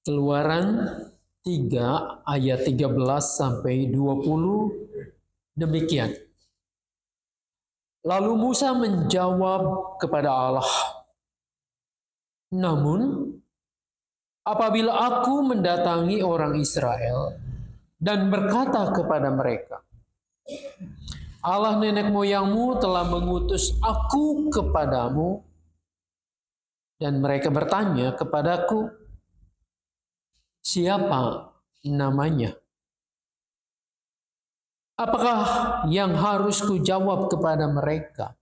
Keluaran 3 ayat 13 sampai 20 demikian. Lalu Musa menjawab kepada Allah, "Namun apabila aku mendatangi orang Israel dan berkata kepada mereka, Allah nenek moyangmu telah mengutus aku kepadamu, dan mereka bertanya kepadaku, siapa namanya? Apakah yang harus kujawab kepada mereka?"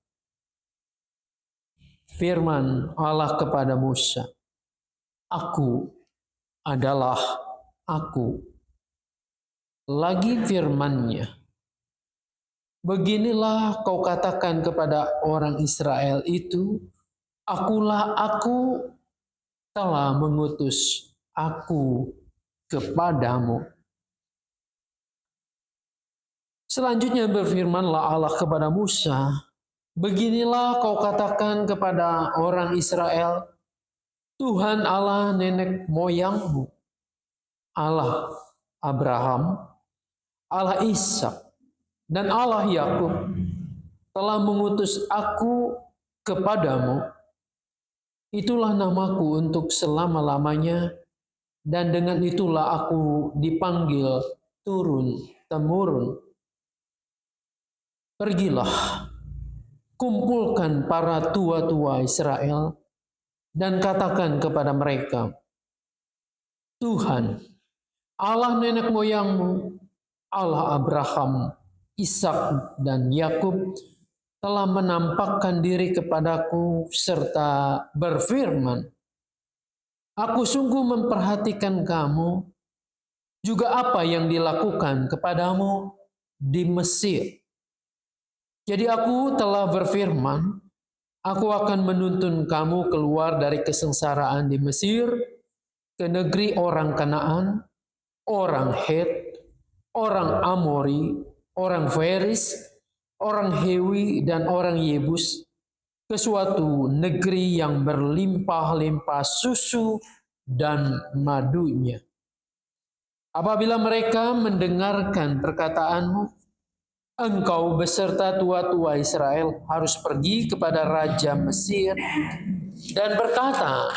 Firman Allah kepada Musa, "Aku adalah Aku." Lagi firman-Nya, "Beginilah kau katakan kepada orang Israel itu, Akulah Aku telah mengutus aku kepadamu." Selanjutnya berfirmanlah Allah kepada Musa, "Beginilah kau katakan kepada orang Israel, Tuhan Allah nenek moyangmu, Allah Abraham, Allah Ishak, dan Allah Yakub telah mengutus aku kepadamu. Itulah namaku untuk selama-lamanya, dan dengan itulah aku dipanggil turun-temurun. Pergilah, kumpulkan para tua-tua Israel dan katakan kepada mereka, Tuhan, Allah nenek moyangmu, Allah Abraham, Ishak, dan Yakub telah menampakkan diri kepadaku serta berfirman, aku sungguh memperhatikan kamu, juga apa yang dilakukan kepadamu di Mesir. Jadi aku telah berfirman, aku akan menuntun kamu keluar dari kesengsaraan di Mesir ke negeri orang Kanaan, orang Het, orang Amori, orang Feris, orang Hewi, dan orang Yebus, ke suatu negeri yang berlimpah-limpah susu dan madunya. Apabila mereka mendengarkan perkataanmu, engkau beserta tua-tua Israel harus pergi kepada Raja Mesir dan berkata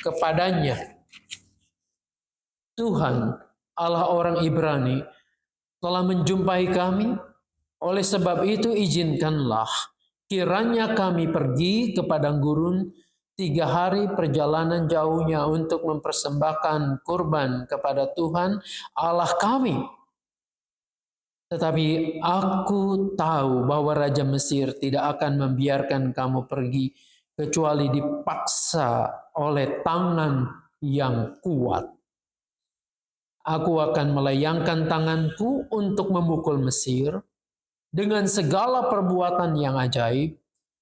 kepadanya, Tuhan, Allah orang Ibrani, telah menjumpai kami. Oleh sebab itu izinkanlah kiranya kami pergi ke padang gurun 3 hari perjalanan jauhnya untuk mempersembahkan kurban kepada Tuhan Allah kami. Tetapi aku tahu bahwa Raja Mesir tidak akan membiarkan kamu pergi kecuali dipaksa oleh tangan yang kuat. Aku akan melayangkan tanganku untuk memukul Mesir dengan segala perbuatan yang ajaib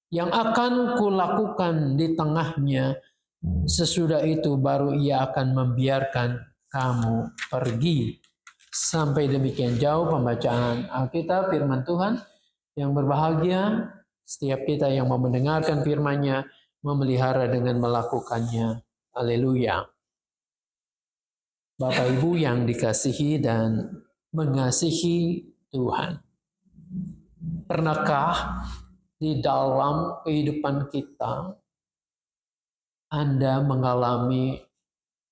yang akan kulakukan di tengahnya. Sesudah itu baru ia akan membiarkan kamu pergi. Sampai demikian jauh pembacaan Alkitab, firman Tuhan. Yang berbahagia setiap kita yang mau mendengarkan firman-Nya, memelihara dengan melakukannya. Haleluya. Bapak Ibu yang dikasihi dan mengasihi Tuhan. Pernahkah di dalam kehidupan kita Anda mengalami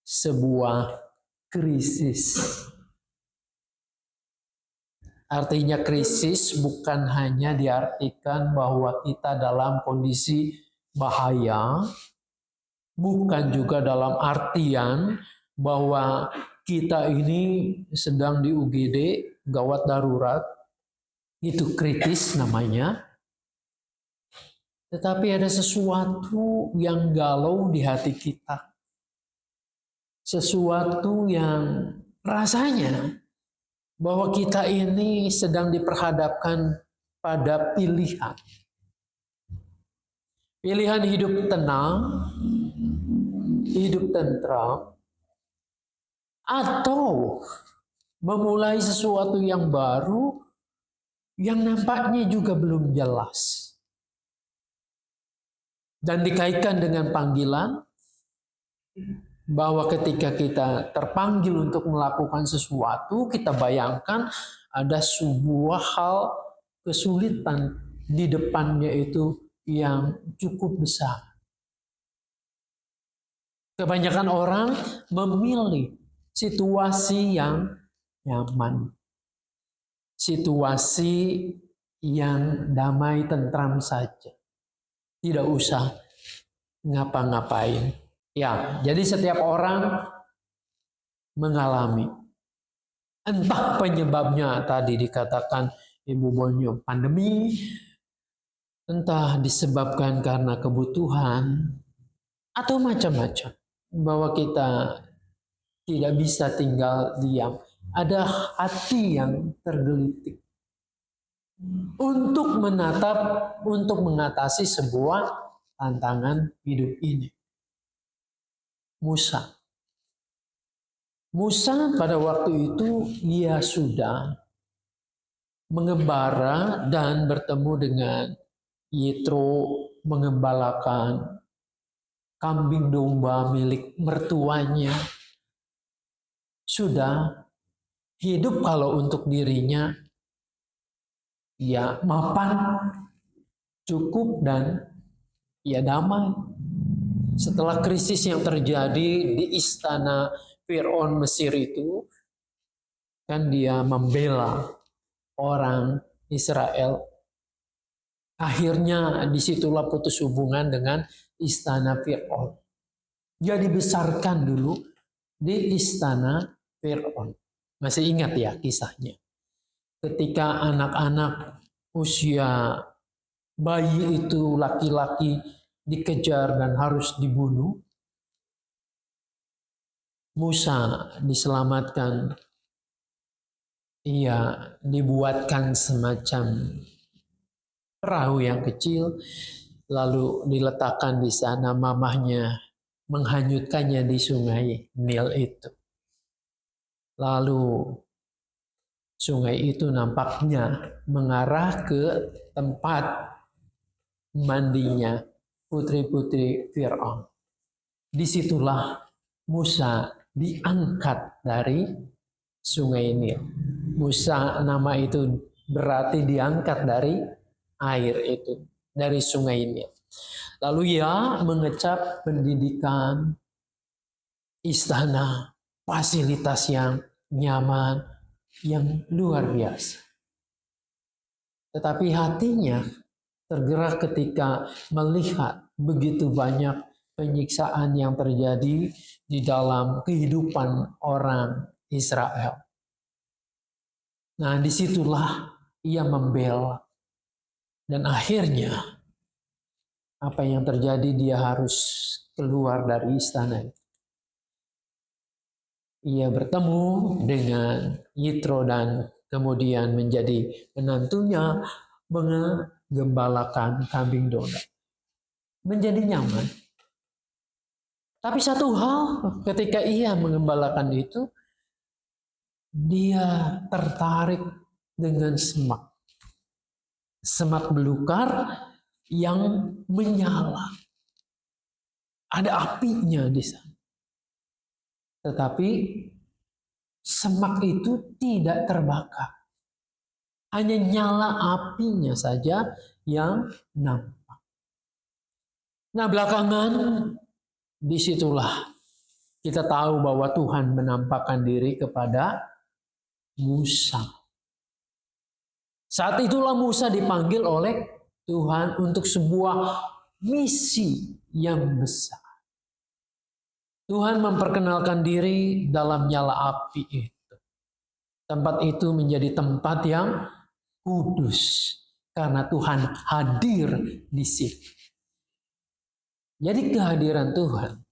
sebuah krisis? Artinya krisis bukan hanya diartikan bahwa kita dalam kondisi bahaya, bukan juga dalam artian bahwa kita ini sedang di UGD, gawat darurat, itu kritis namanya. Tetapi ada sesuatu yang galau di hati kita. Sesuatu yang rasanya bahwa kita ini sedang diperhadapkan pada pilihan. Pilihan hidup tenang, hidup tentram, atau memulai sesuatu yang baru yang nampaknya juga belum jelas. Dan dikaitkan dengan panggilan, bahwa ketika kita terpanggil untuk melakukan sesuatu, kita bayangkan ada sebuah hal kesulitan di depannya itu yang cukup besar. Kebanyakan orang memilih situasi yang nyaman, situasi yang damai, tentram saja. Tidak usah ngapa-ngapain. Ya, jadi setiap orang mengalami. Entah penyebabnya tadi dikatakan Ibu Bonyo pandemi, entah disebabkan karena kebutuhan, atau macam-macam. Bahwa kita tidak bisa tinggal diam. Ada hati yang tergelitik untuk menatap, untuk mengatasi sebuah tantangan hidup ini. Musa pada waktu itu ia sudah mengembara dan bertemu dengan Yitro, mengembalakan kambing domba milik mertuanya. Sudah hidup kalau untuk dirinya ya mapan, cukup, dan ya damai. Setelah krisis yang terjadi di istana Fir'aun Mesir itu, kan dia membela orang Israel. Akhirnya disitulah putus hubungan dengan istana Fir'aun. Dia dibesarkan dulu di istana Fir'aun. Masih ingat ya kisahnya? Ketika anak-anak usia bayi itu laki-laki dikejar dan harus dibunuh, Musa diselamatkan. Ia dibuatkan semacam perahu yang kecil, lalu diletakkan di sana. Mamahnya menghanyutkannya di sungai Nil itu. Lalu sungai itu nampaknya mengarah ke tempat mandinya putri-putri Fir'aun. Disitulah Musa diangkat dari sungai Nil. Musa, nama itu berarti diangkat dari air itu, dari sungai Nil. Lalu ia mengecap pendidikan, istana, fasilitas yang nyaman, yang luar biasa. Tetapi hatinya tergerak ketika melihat begitu banyak penyiksaan yang terjadi di dalam kehidupan orang Israel. Nah, disitulah ia membela. Dan akhirnya apa yang terjadi, dia harus keluar dari istana. Ia bertemu dengan Yitro dan kemudian menjadi menantunya, menggembalakan kambing domba. Menjadi nyaman. Tapi satu hal, ketika ia mengembalakan itu, dia tertarik dengan semak. Semak belukar yang menyala. Ada apinya di sana. Tetapi semak itu tidak terbakar. Hanya nyala apinya saja yang nampak. Nah, belakangan disitulah kita tahu bahwa Tuhan menampakkan diri kepada Musa. Saat itulah Musa dipanggil oleh Tuhan untuk sebuah misi yang besar. Tuhan memperkenalkan diri dalam nyala api itu. Tempat itu menjadi tempat yang kudus karena Tuhan hadir di situ. Jadi kehadiran Tuhan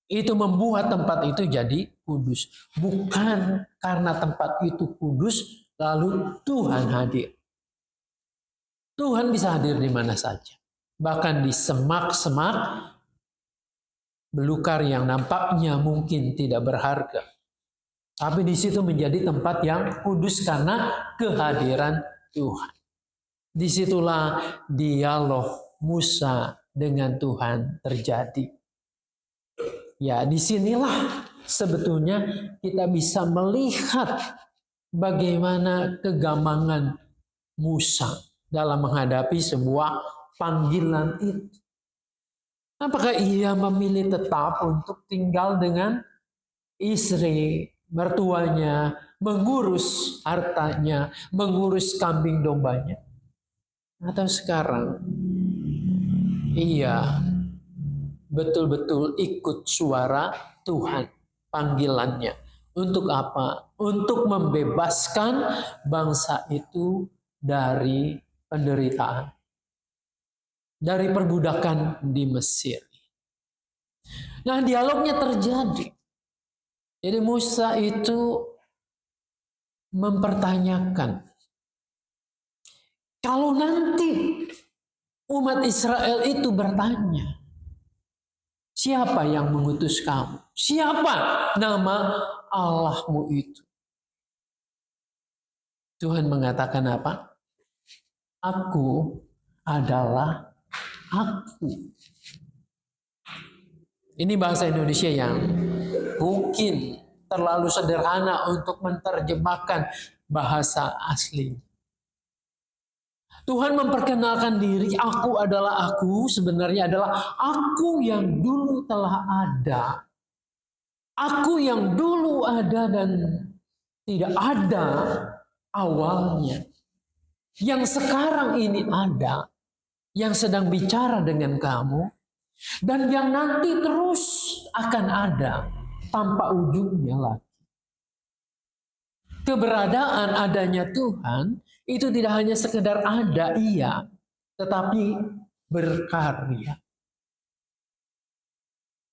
itu membuat tempat itu jadi kudus. Bukan karena tempat itu kudus lalu Tuhan hadir. Tuhan bisa hadir di mana saja. Bahkan di semak-semak belukar yang nampaknya mungkin tidak berharga. Tapi di situ menjadi tempat yang kudus karena kehadiran Tuhan. Disitulah dialog Musa dengan Tuhan terjadi. Ya, disinilah sebetulnya kita bisa melihat bagaimana kegamangan Musa dalam menghadapi sebuah panggilan itu. Apakah ia memilih tetap untuk tinggal dengan istri mertuanya, mengurus hartanya, mengurus kambing dombanya? Atau sekarang ia betul-betul ikut suara Tuhan, panggilannya. Untuk apa? Untuk membebaskan bangsa itu dari penderitaan, dari perbudakan di Mesir. Nah, dialognya terjadi. Jadi Musa itu mempertanyakan, kalau nanti umat Israel itu bertanya, siapa yang mengutus kamu? Siapa nama Allahmu itu? Tuhan mengatakan apa? Aku adalah aku. Ini bahasa Indonesia yang mungkin terlalu sederhana untuk menerjemahkan bahasa asli. Tuhan memperkenalkan diri, aku adalah aku, sebenarnya adalah aku yang dulu telah ada. Aku yang dulu ada dan tidak ada awalnya. Yang sekarang ini ada, yang sedang bicara dengan kamu, dan yang nanti terus akan ada tanpa ujungnya lagi. Keberadaan adanya Tuhan itu tidak hanya sekedar ada, iya, tetapi berkarya.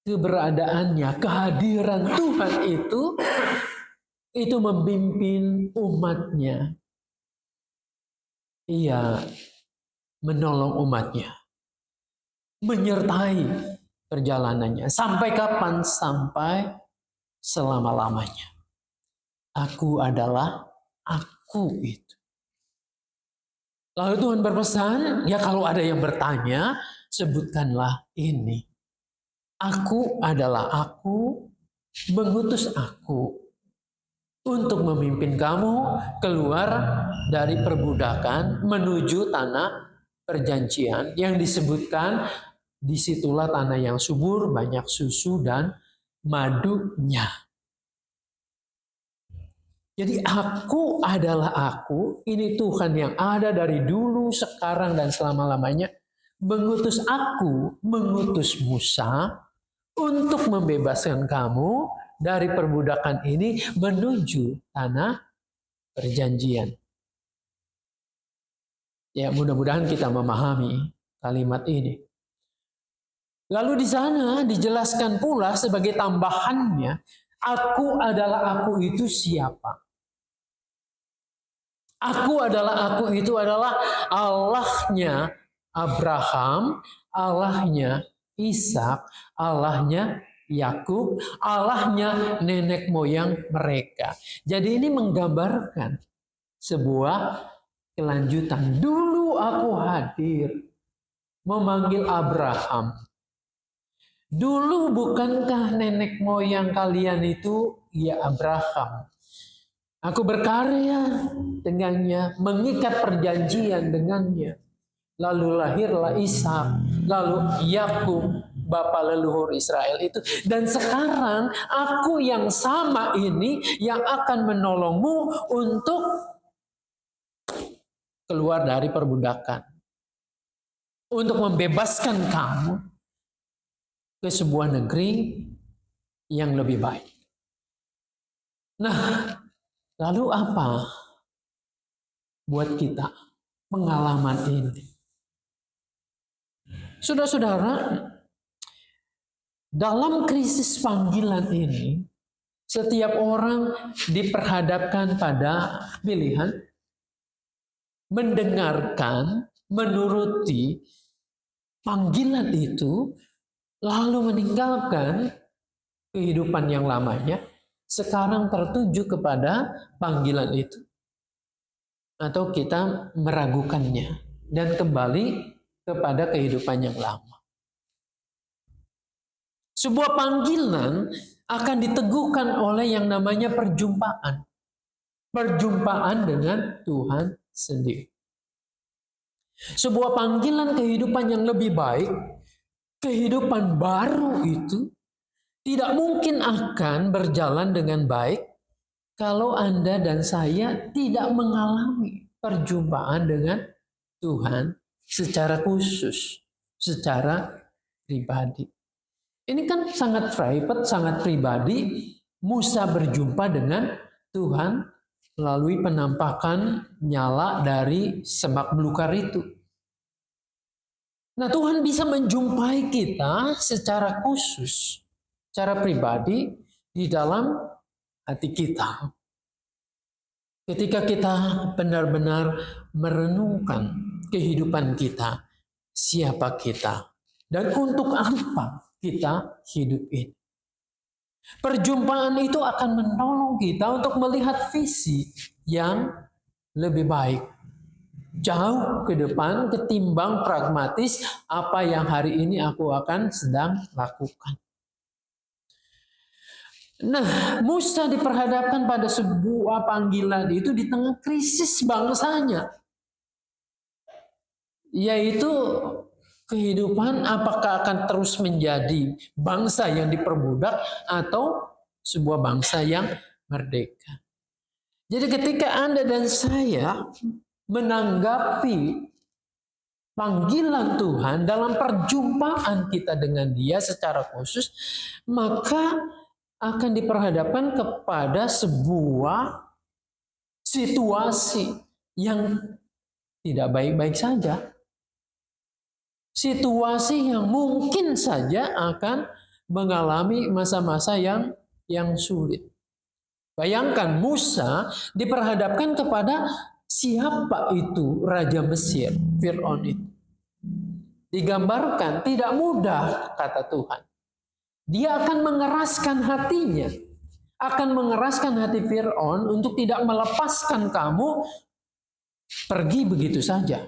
Keberadaannya, kehadiran Tuhan itu membimbing umatnya. Ia menolong umatnya, menyertai perjalanannya. Sampai kapan? Sampai selama-lamanya. Aku adalah aku itu. Lalu Tuhan berpesan, ya kalau ada yang bertanya, sebutkanlah ini. Aku adalah aku, mengutus aku untuk memimpin kamu keluar dari perbudakan menuju tanah perjanjian yang disebutkan disitulah tanah yang subur, banyak susu dan madunya. Jadi aku adalah aku, ini Tuhan yang ada dari dulu, sekarang, dan selama-lamanya. Mengutus aku, mengutus Musa untuk membebaskan kamu dari perbudakan ini menuju tanah perjanjian. Ya, mudah-mudahan kita memahami kalimat ini. Lalu di sana dijelaskan pula sebagai tambahannya, aku adalah aku itu siapa? Aku adalah aku itu adalah Allahnya Abraham, Allahnya Ishak, Allahnya Yakub, Allahnya nenek moyang mereka. Jadi ini menggambarkan sebuah kelanjutan. Dulu aku hadir memanggil Abraham. Dulu bukankah nenek moyang kalian itu ya Abraham? Aku berkarya dengannya, mengikat perjanjian dengannya. Lalu lahirlah Ishak, lalu Yakub, bapa leluhur Israel itu. Dan sekarang aku yang sama ini yang akan menolongmu untuk keluar dari perbudakan. Untuk membebaskan kamu ke sebuah negeri yang lebih baik. Nah, lalu apa buat kita pengalaman ini? Saudara-saudara, dalam krisis panggilan ini, setiap orang diperhadapkan pada pilihan mendengarkan, menuruti panggilan itu, lalu meninggalkan kehidupan yang lamanya, sekarang tertuju kepada panggilan itu. Atau kita meragukannya dan kembali kepada kehidupan yang lama. Sebuah panggilan akan diteguhkan oleh yang namanya perjumpaan. Perjumpaan dengan Tuhan sendiri. Sebuah panggilan kehidupan yang lebih baik, kehidupan baru itu tidak mungkin akan berjalan dengan baik kalau Anda dan saya tidak mengalami perjumpaan dengan Tuhan secara khusus, secara pribadi. Ini kan sangat private, sangat pribadi. Musa berjumpa dengan Tuhan melalui penampakan nyala dari semak belukar itu. Nah, Tuhan bisa menjumpai kita secara khusus, secara pribadi di dalam hati kita. Ketika kita benar-benar merenungkan kehidupan kita, siapa kita, dan untuk apa kita hidup ini. Perjumpaan itu akan menolong kita untuk melihat visi yang lebih baik. Jauh ke depan ketimbang pragmatis apa yang hari ini aku akan sedang lakukan. Nah, Musa diperhadapkan pada sebuah panggilan itu di tengah krisis bangsanya. Yaitu kehidupan apakah akan terus menjadi bangsa yang diperbudak atau sebuah bangsa yang merdeka. Jadi ketika Anda dan saya menanggapi panggilan Tuhan dalam perjumpaan kita dengan Dia secara khusus, maka akan diperhadapkan kepada sebuah situasi yang tidak baik-baik saja. Situasi yang mungkin saja akan mengalami masa-masa yang sulit. Bayangkan Musa diperhadapkan kepada siapa itu Raja Mesir, Fir'aun itu. Digambarkan tidak mudah, kata Tuhan. Dia akan mengeraskan hatinya. Akan mengeraskan hati Fir'aun untuk tidak melepaskan kamu pergi begitu saja.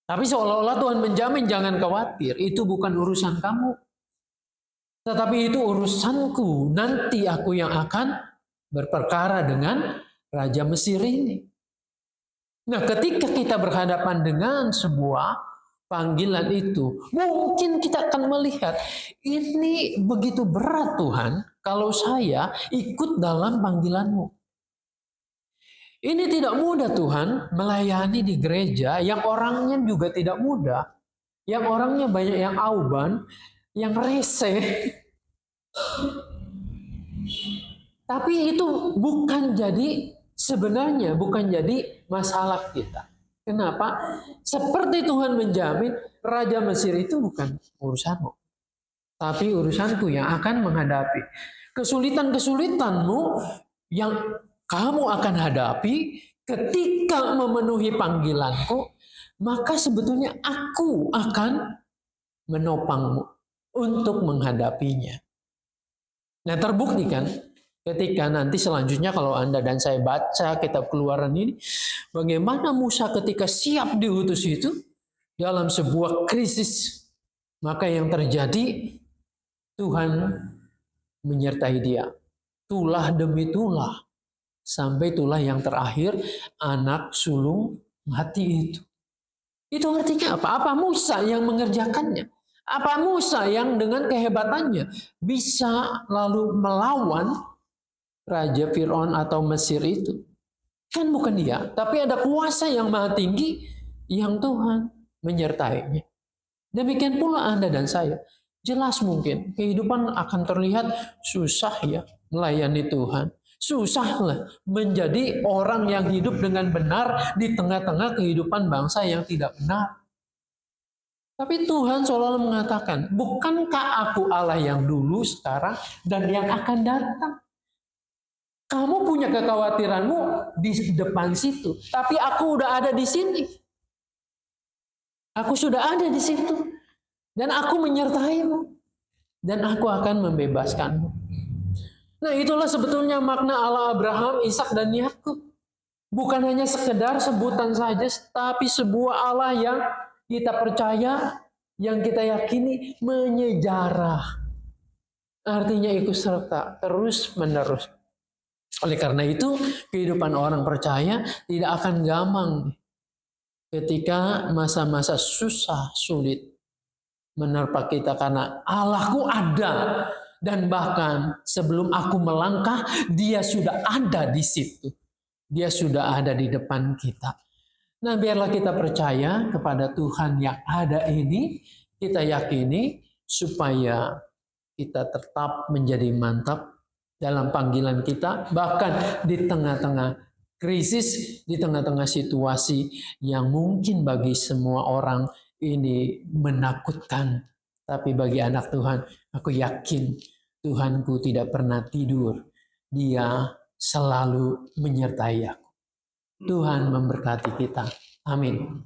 Tapi seolah-olah Tuhan menjamin, jangan khawatir, itu bukan urusan kamu. Tetapi itu urusanku, nanti aku yang akan berperkara dengan Raja Mesir ini. Nah, ketika kita berhadapan dengan sebuah panggilan itu, mungkin kita akan melihat, ini begitu berat Tuhan, kalau saya ikut dalam panggilan-Mu. Ini tidak mudah Tuhan melayani di gereja yang orangnya juga tidak mudah. Yang orangnya banyak yang auban, yang rese. Tapi itu sebenarnya bukan jadi masalah kita. Kenapa? Seperti Tuhan menjamin, Raja Mesir itu bukan urusanmu. Tapi urusanku yang akan menghadapi. Kesulitan-kesulitanmu yang kamu akan hadapi ketika memenuhi panggilanku, maka sebetulnya aku akan menopangmu untuk menghadapinya. Nah, terbukti kan ketika nanti selanjutnya kalau Anda dan saya baca kitab Keluaran ini, bagaimana Musa ketika siap diutus itu dalam sebuah krisis, maka yang terjadi Tuhan menyertai dia. Tulah demi tulah. Sampai itulah yang terakhir, anak sulung mati itu. Itu artinya apa? Apa Musa yang mengerjakannya? Apa Musa yang dengan kehebatannya bisa lalu melawan Raja Fir'aun atau Mesir itu? Kan bukan dia, tapi ada kuasa yang maha tinggi yang Tuhan menyertainya. Demikian pula Anda dan saya. Jelas mungkin kehidupan akan terlihat susah ya melayani Tuhan. Susahlah menjadi orang yang hidup dengan benar di tengah-tengah kehidupan bangsa yang tidak benar. Tapi Tuhan selalu mengatakan, bukankah aku Allah yang dulu, sekarang, dan yang akan datang? Kamu punya kekhawatiranmu di depan situ, tapi aku udah ada di sini. Aku sudah ada di situ, dan aku menyertaimu, dan aku akan membebaskanmu. Nah, itulah sebetulnya makna Allah Abraham, Ishak dan Yakub. Bukan hanya sekedar sebutan saja, tapi sebuah Allah yang kita percaya yang kita yakini menyejarah. Artinya ikut serta terus menerus. Oleh karena itu, kehidupan orang percaya tidak akan gampang ketika masa-masa susah, sulit menerpa kita, karena Allahku ada, dan bahkan sebelum aku melangkah, Dia sudah ada di situ. Dia sudah ada di depan kita. Nah, biarlah kita percaya kepada Tuhan yang ada ini, kita yakini supaya kita tetap menjadi mantap dalam panggilan kita, bahkan di tengah-tengah krisis, di tengah-tengah situasi yang mungkin bagi semua orang ini menakutkan. Tapi bagi anak Tuhan, aku yakin Tuhanku tidak pernah tidur. Dia selalu menyertai aku. Tuhan memberkati kita. Amin.